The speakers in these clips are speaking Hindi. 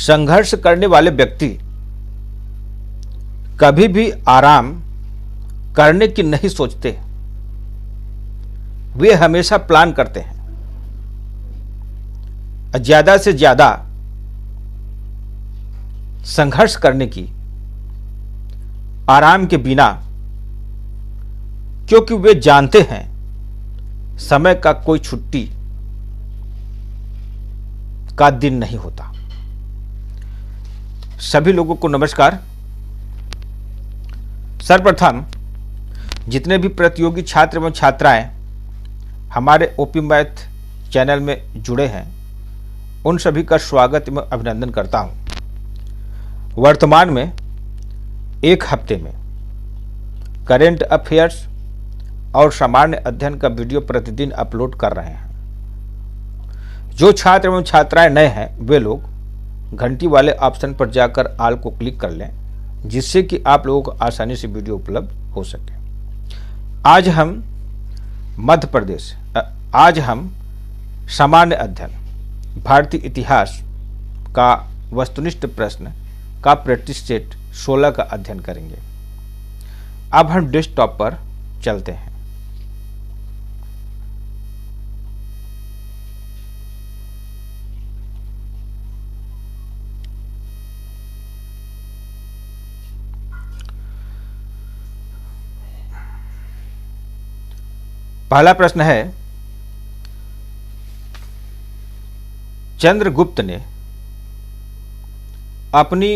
संघर्ष करने वाले व्यक्ति कभी भी आराम करने की नहीं सोचते। वे हमेशा प्लान करते हैं, ज्यादा से ज्यादा संघर्ष करने की, आराम के बिना, क्योंकि वे जानते हैं समय का कोई छुट्टी का दिन नहीं होता। सभी लोगों को नमस्कार। सर्वप्रथम जितने भी प्रतियोगी छात्र एवं छात्राएं हमारे ओपी मैथ चैनल में जुड़े हैं, उन सभी का स्वागत एवं अभिनंदन करता हूं। वर्तमान में एक हफ्ते में करेंट अफेयर्स और सामान्य अध्ययन का वीडियो प्रतिदिन अपलोड कर रहे हैं। जो छात्र एवं छात्राएं नए हैं वे लोग घंटी वाले ऑप्शन पर जाकर ऑल को क्लिक कर लें, जिससे कि आप लोगों को आसानी से वीडियो उपलब्ध हो सके। आज हम सामान्य अध्ययन भारतीय इतिहास का वस्तुनिष्ठ प्रश्न का प्रैक्टिस सेट 16 का अध्ययन करेंगे। अब हम डेस्कटॉप पर चलते हैं। पहला प्रश्न है, चंद्रगुप्त ने अपनी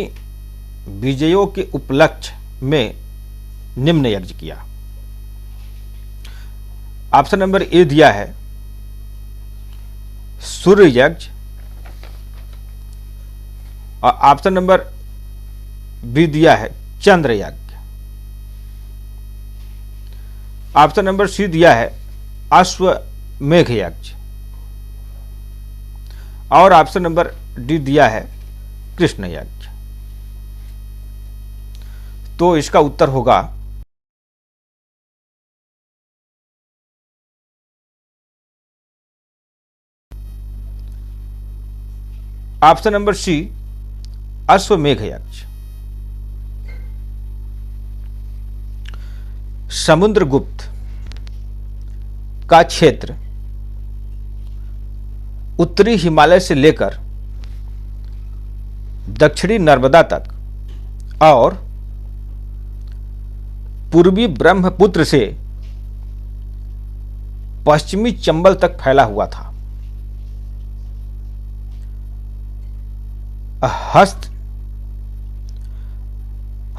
विजयों के उपलक्ष्य में निम्न यज्ञ किया। ऑप्शन नंबर ए दिया है सूर्य यज्ञ, और ऑप्शन नंबर बी दिया है चंद्र यज्ञ, ऑप्शन नंबर सी दिया है अश्वमेघ यज्ञ, और ऑप्शन नंबर डी दिया है कृष्ण यज्ञ। तो इसका उत्तर होगा ऑप्शन नंबर सी अश्वमेघ यज्ञ। समुद्रगुप्त का क्षेत्र उत्तरी हिमालय से लेकर दक्षिणी नर्मदा तक और पूर्वी ब्रह्मपुत्र से पश्चिमी चंबल तक फैला हुआ था।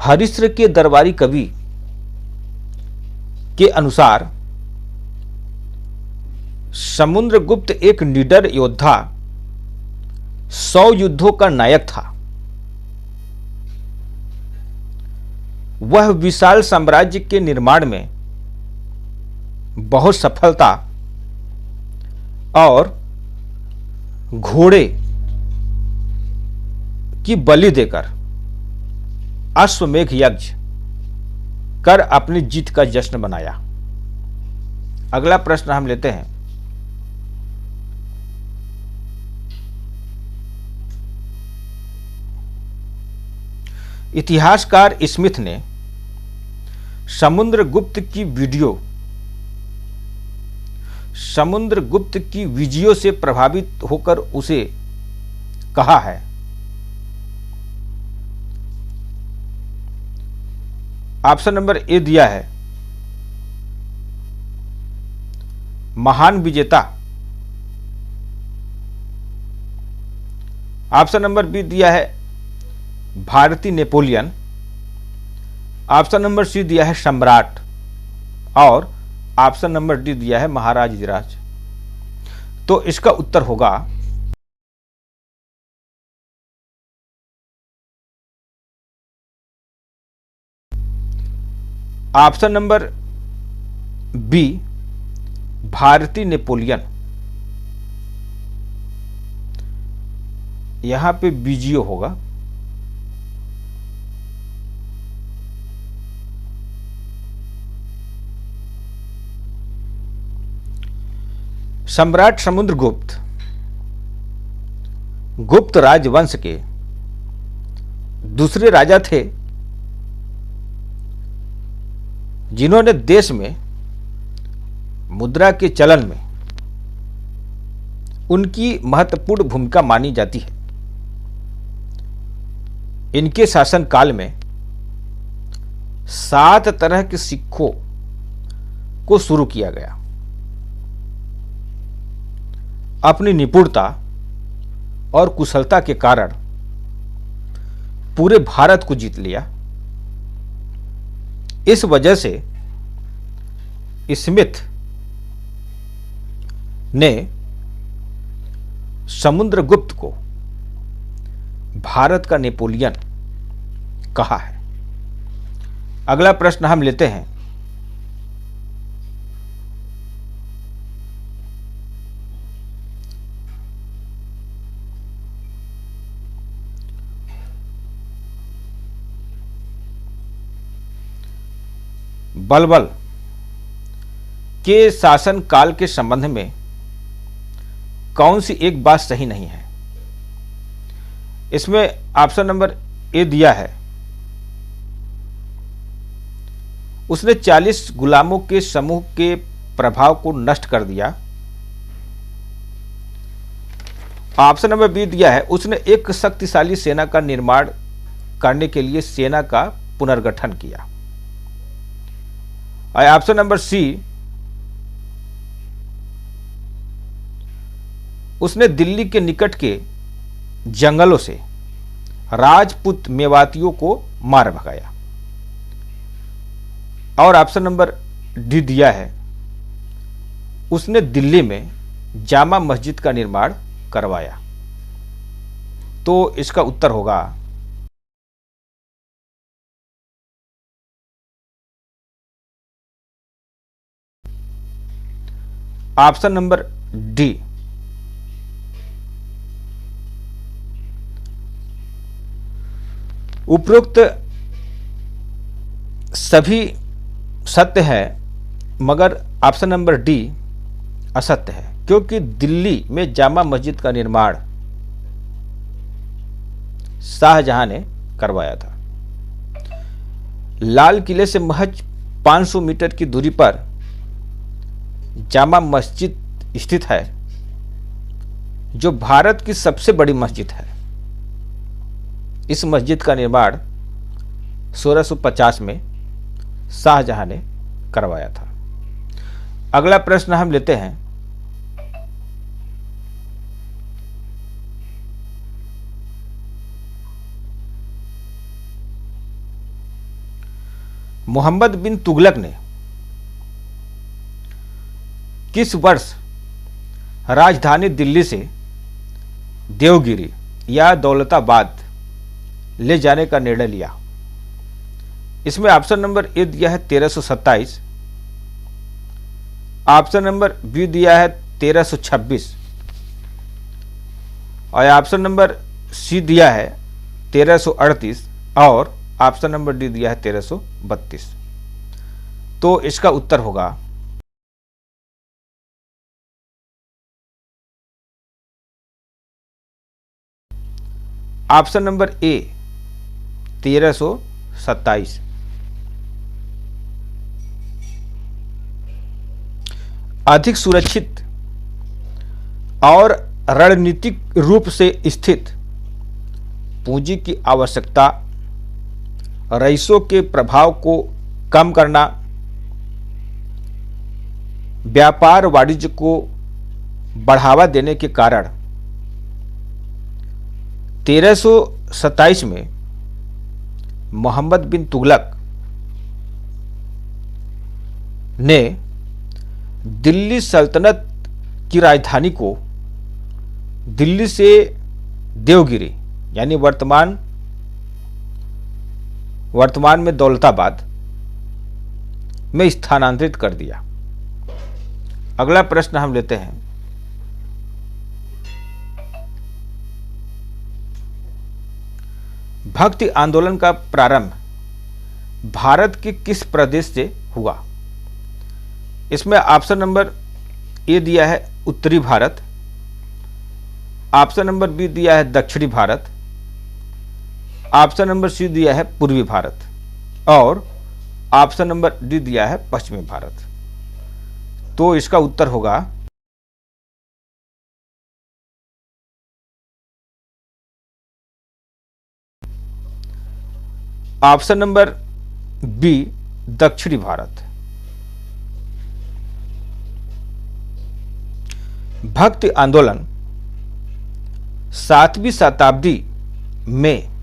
हरिश्र के दरबारी कवि के अनुसार समुद्रगुप्त एक निडर योद्धा, 100 युद्धों का नायक था। वह विशाल साम्राज्य के निर्माण में बहुत सफलता और घोड़े की बलि देकर अश्वमेघ यज्ञ कर अपनी जीत का जश्न मनाया। अगला प्रश्न हम लेते हैं। इतिहासकार स्मिथ ने समुद्रगुप्त की विजयों से प्रभावित होकर उसे कहा है। ऑप्शन नंबर ए दिया है महान विजेता, ऑप्शन नंबर बी दिया है भारतीय नेपोलियन, ऑप्शन नंबर सी दिया है सम्राट, और ऑप्शन नंबर डी दिया है महाराज युवराज। तो इसका उत्तर होगा ऑप्शन नंबर बी भारतीय नेपोलियन। यहां पे बीजीओ होगा। सम्राट समुद्रगुप्त गुप्त राजवंश के दूसरे राजा थे जिन्होंने देश में मुद्रा के चलन में उनकी महत्वपूर्ण भूमिका मानी जाती है। इनके शासनकाल में 7 तरह के सिक्कों को शुरू किया गया। अपनी निपुणता और कुशलता के कारण पूरे भारत को जीत लिया। इस वजह से स्मिथ ने समुद्रगुप्त को भारत का नेपोलियन कहा है। अगला प्रश्न हम लेते हैं। बलबल के शासन काल के संबंध में कौन सी एक बात सही नहीं है? इसमें ऑप्शन नंबर ए दिया है, उसने 40 गुलामों के समूह के प्रभाव को नष्ट कर दिया। ऑप्शन नंबर बी दिया है, उसने एक शक्तिशाली सेना का निर्माण करने के लिए सेना का पुनर्गठन किया। और ऑप्शन नंबर सी, उसने दिल्ली के निकट के जंगलों से राजपूत मेवातियों को मार भगाया। और ऑप्शन नंबर डी दिया है, उसने दिल्ली में जामा मस्जिद का निर्माण करवाया। तो इसका उत्तर होगा ऑप्शन नंबर डी। उपरोक्त सभी सत्य है, मगर ऑप्शन नंबर डी असत्य है, क्योंकि दिल्ली में जामा मस्जिद का निर्माण शाहजहां ने करवाया था। लाल किले से महज 500 मीटर की दूरी पर जामा मस्जिद स्थित है, जो भारत की सबसे बड़ी मस्जिद है। इस मस्जिद का निर्माण 1650 में शाहजहां ने करवाया था। अगला प्रश्न हम लेते हैं। मोहम्मद बिन तुगलक ने किस वर्ष राजधानी दिल्ली से देवगिरी या दौलताबाद ले जाने का निर्णय लिया? इसमें ऑप्शन नंबर ए दिया है 1327, ऑप्शन नंबर बी दिया है 1326 और ऑप्शन नंबर सी दिया है 1338 और ऑप्शन नंबर डी दिया है 1332। तो इसका उत्तर होगा ऑप्शन नंबर ए 1327। अधिक सुरक्षित और रणनीतिक रूप से स्थित पूंजी की आवश्यकता, रईसों के प्रभाव को कम करना, व्यापार वाणिज्य को बढ़ावा देने के कारण 1327 में मोहम्मद बिन तुगलक ने दिल्ली सल्तनत की राजधानी को दिल्ली से देवगिरी यानी वर्तमान में दौलताबाद में स्थानांतरित कर दिया। अगला प्रश्न हम लेते हैं। भक्ति आंदोलन का प्रारंभ भारत के किस प्रदेश से हुआ? इसमें ऑप्शन नंबर ए दिया है उत्तरी भारत, ऑप्शन नंबर बी दिया है दक्षिणी भारत, ऑप्शन नंबर सी दिया है पूर्वी भारत और ऑप्शन नंबर डी दिया है पश्चिमी भारत। तो इसका उत्तर होगा ऑप्शन नंबर बी दक्षिणी भारत। भक्ति आंदोलन 7वीं शताब्दी में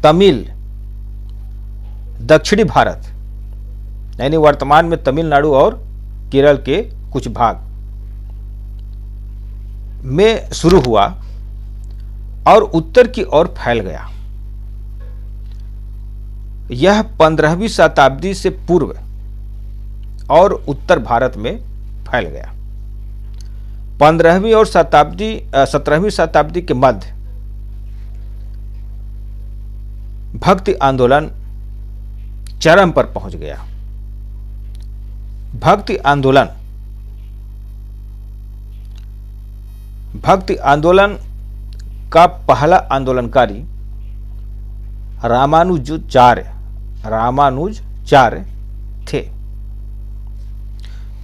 तमिल दक्षिणी भारत यानी वर्तमान में तमिलनाडु और केरल के कुछ भाग में शुरू हुआ और उत्तर की ओर फैल गया। यह 15वीं शताब्दी से पूर्व और उत्तर भारत में फैल गया। 15वीं और 17वीं शताब्दी के मध्य भक्ति आंदोलन चरम पर पहुंच गया। भक्ति आंदोलन का पहला आंदोलनकारी रामानुजाचार्य थे।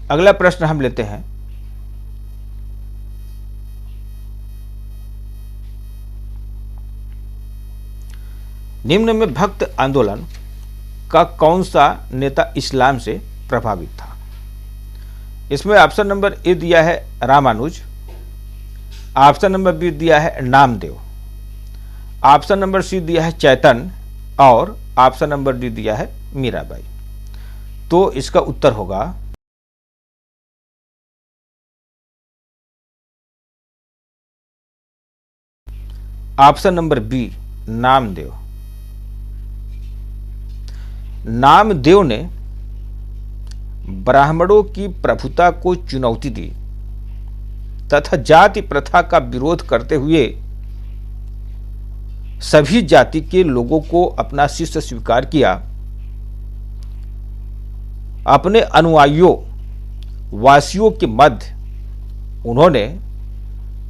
अगला प्रश्न हम लेते हैं। निम्न में भक्त आंदोलन का कौन सा नेता इस्लाम से प्रभावित था? इसमें ऑप्शन नंबर ए दिया है रामानुज, ऑप्शन नंबर बी दिया है नामदेव, ऑप्शन नंबर सी दिया है चैतन्य और ऑप्शन नंबर डी दिया है मीराबाई। तो इसका उत्तर होगा option number B Namdev. Namdev ने ब्राह्मणों की प्रभुता को चुनौती दी तथा जाति प्रथा का विरोध करते हुए सभी जाति के लोगों को अपना शिष्य स्वीकार किया। अपने अनुयायियों वासियों के मध्य उन्होंने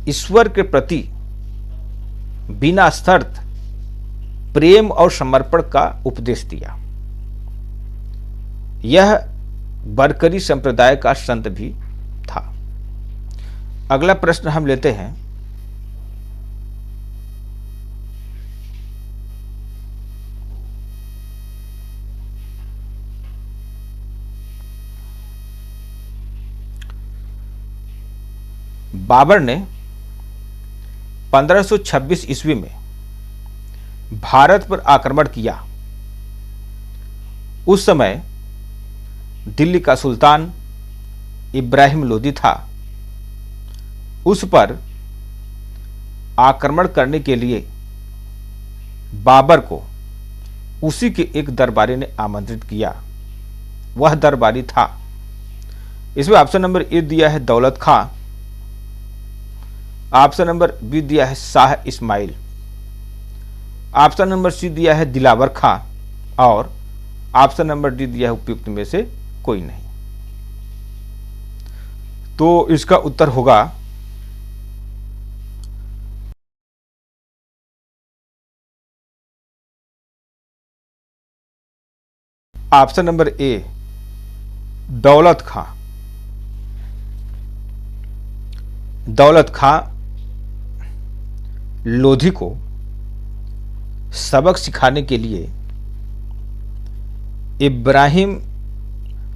ईश्वर के प्रति बिना शर्त प्रेम और समर्पण का उपदेश दिया। यह बरकरी संप्रदाय का संत भी था। अगला प्रश्न हम लेते हैं। बाबर ने 1526 ईस्वी में भारत पर आक्रमण किया। उस समय दिल्ली का सुल्तान इब्राहिम लोदी था। उस पर आक्रमण करने के लिए बाबर को उसी के एक दरबारी ने आमंत्रित किया। वह दरबारी था, इसमें ऑप्शन नंबर ए दिया है दौलत खां, ऑप्शन नंबर बी दिया है Shah Ismail, option number C दिया है दिलावर खां और ऑप्शन नंबर डी दिया है उपयुक्त में से कोई नहीं। तो इसका उत्तर होगा ऑप्शन नंबर ए दौलत खां। दौलत खां लोधी को सबक सिखाने के लिए इब्राहिम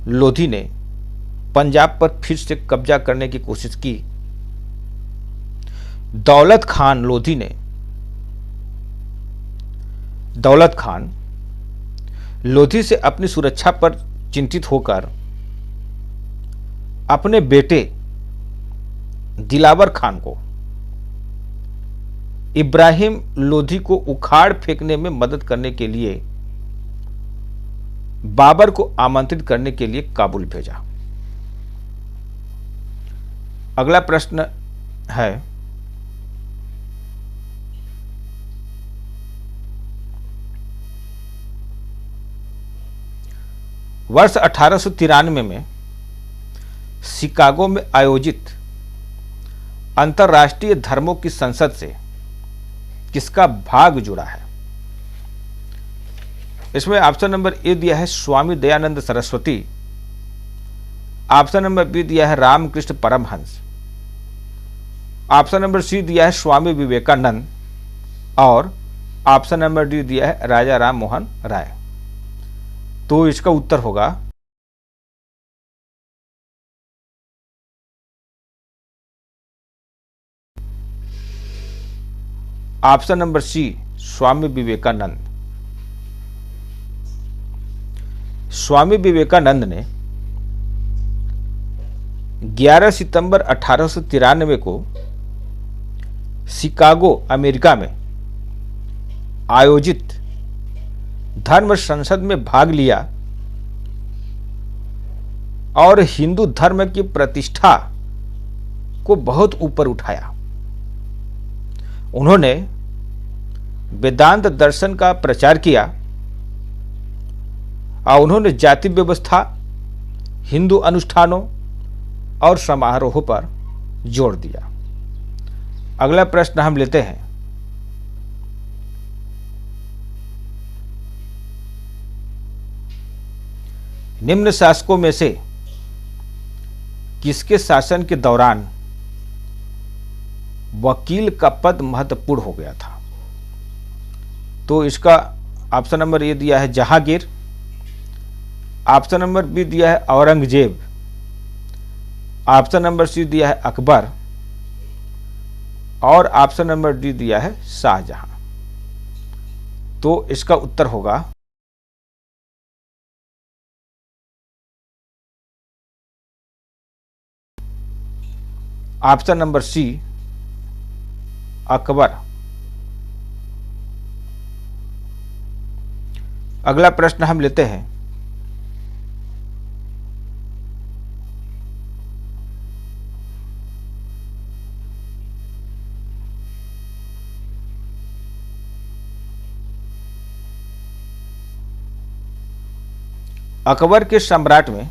लोधी ने पंजाब पर फिर से कब्जा करने की कोशिश की। दौलत खान लोधी से अपनी सुरक्षा पर चिंतित होकर अपने बेटे दिलावर खान को इब्राहिम लोधी को उखाड़ फेंकने में मदद करने के लिए बाबर को आमंत्रित करने के लिए काबुल भेजा। अगला प्रश्न है, वर्ष 1893 में शिकागो में आयोजित अंतर्राष्ट्रीय धर्मों की संसद से किसका भाग जुड़ा है? इसमें ऑप्शन नंबर ए दिया है Swami Dayanand Saraswati, option number B दिया है Ramakrishna Paramhansa, option number C दिया है स्वामी विवेकानंद और ऑप्शन नंबर डी दिया है राजा राम मोहन राय। तो इसका उत्तर होगा ऑप्शन नंबर सी स्वामी विवेकानंद। स्वामी विवेकानंद ने 11 सितंबर 1893 को शिकागो अमेरिका में आयोजित धर्म संसद में भाग लिया और हिंदू धर्म की प्रतिष्ठा को बहुत ऊपर उठाया। उन्होंने वेदांत दर्शन का प्रचार किया और उन्होंने जाति व्यवस्था, हिंदू अनुष्ठानों और समारोहों पर जोर दिया। अगला प्रश्न हम लेते हैं। निम्न शासकों में से किसके शासन के दौरान वकील का पद महत्वपूर्ण हो गया था? तो इसका ऑप्शन नंबर ए दिया है जहांगीर, ऑप्शन नंबर बी दिया है औरंगजेब, ऑप्शन नंबर सी दिया है अकबर और ऑप्शन नंबर डी दिया है शाहजहां। तो इसका उत्तर होगा ऑप्शन नंबर सी अकबर। अगला प्रश्न हम लेते हैं। अकबर के सम्राट में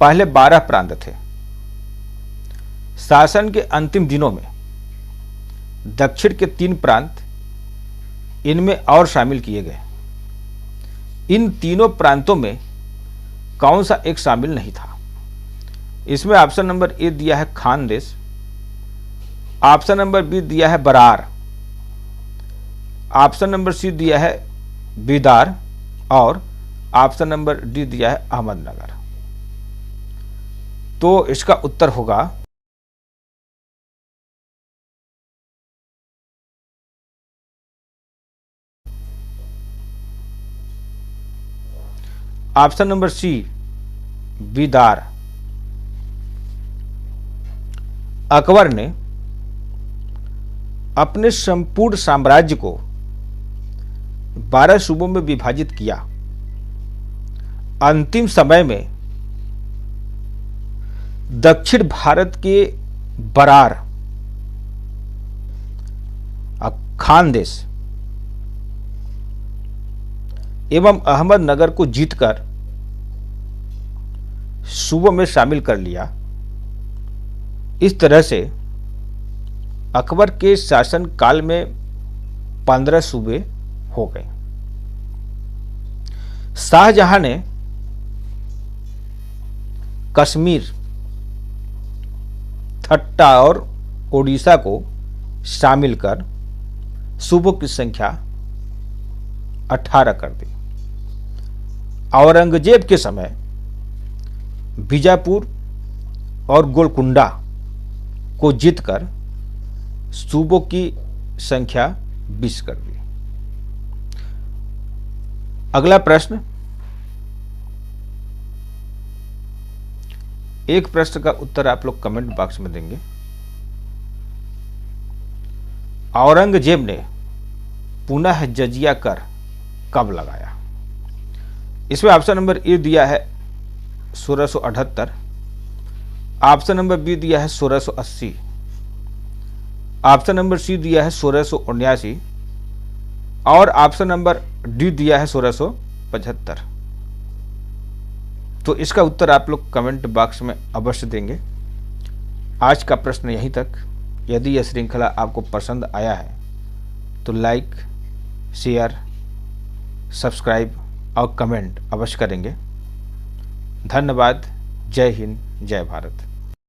पहले 12 प्रांत थे। शासन के अंतिम दिनों में दक्षिण के 3 प्रांत इनमें और शामिल किए गए। इन तीनों प्रांतों में कौन सा एक शामिल नहीं था? इसमें ऑप्शन नंबर ए दिया है खानदेश, ऑप्शन नंबर बी दिया है बरार, ऑप्शन नंबर सी दिया है बीदार और ऑप्शन नंबर डी दिया है अहमदनगर। तो इसका उत्तर होगा ऑप्शन नंबर सी बीदार। अकबर ने अपने संपूर्ण साम्राज्य को 12 सूबों में विभाजित किया। अंतिम समय में दक्षिण भारत के बरार, खानदेश एवं अहमदनगर को जीतकर सूबों में शामिल कर लिया। इस तरह से अकबर के शासन काल में 15 सूबे हो गए। शाहजहां ने कश्मीर, थट्टा और ओडिशा को शामिल कर सूबों की संख्या 18 कर दी। औरंगजेब के समय बीजापुर और गोलकुंडा को जीतकर सूबों की संख्या 20 कर दी। अगला प्रश्न, एक प्रश्न का उत्तर आप लोग कमेंट बॉक्स में देंगे। औरंगजेब ने पुनः जजिया कर कब लगाया? इसमें ऑप्शन नंबर ए दिया है 1678, ऑप्शन नंबर बी दिया है 1680, ऑप्शन नंबर सी दिया है 1679 और ऑप्शन नंबर डी दिया है 1675। तो इसका उत्तर आप लोग कमेंट बॉक्स में अवश्य देंगे। आज का प्रश्न यहीं तक। यदि यह श्रृंखला आपको पसंद आया है तो लाइक, शेयर, सब्सक्राइब और कमेंट अवश्य करेंगे। धन्यवाद। जय हिंद, जय भारत।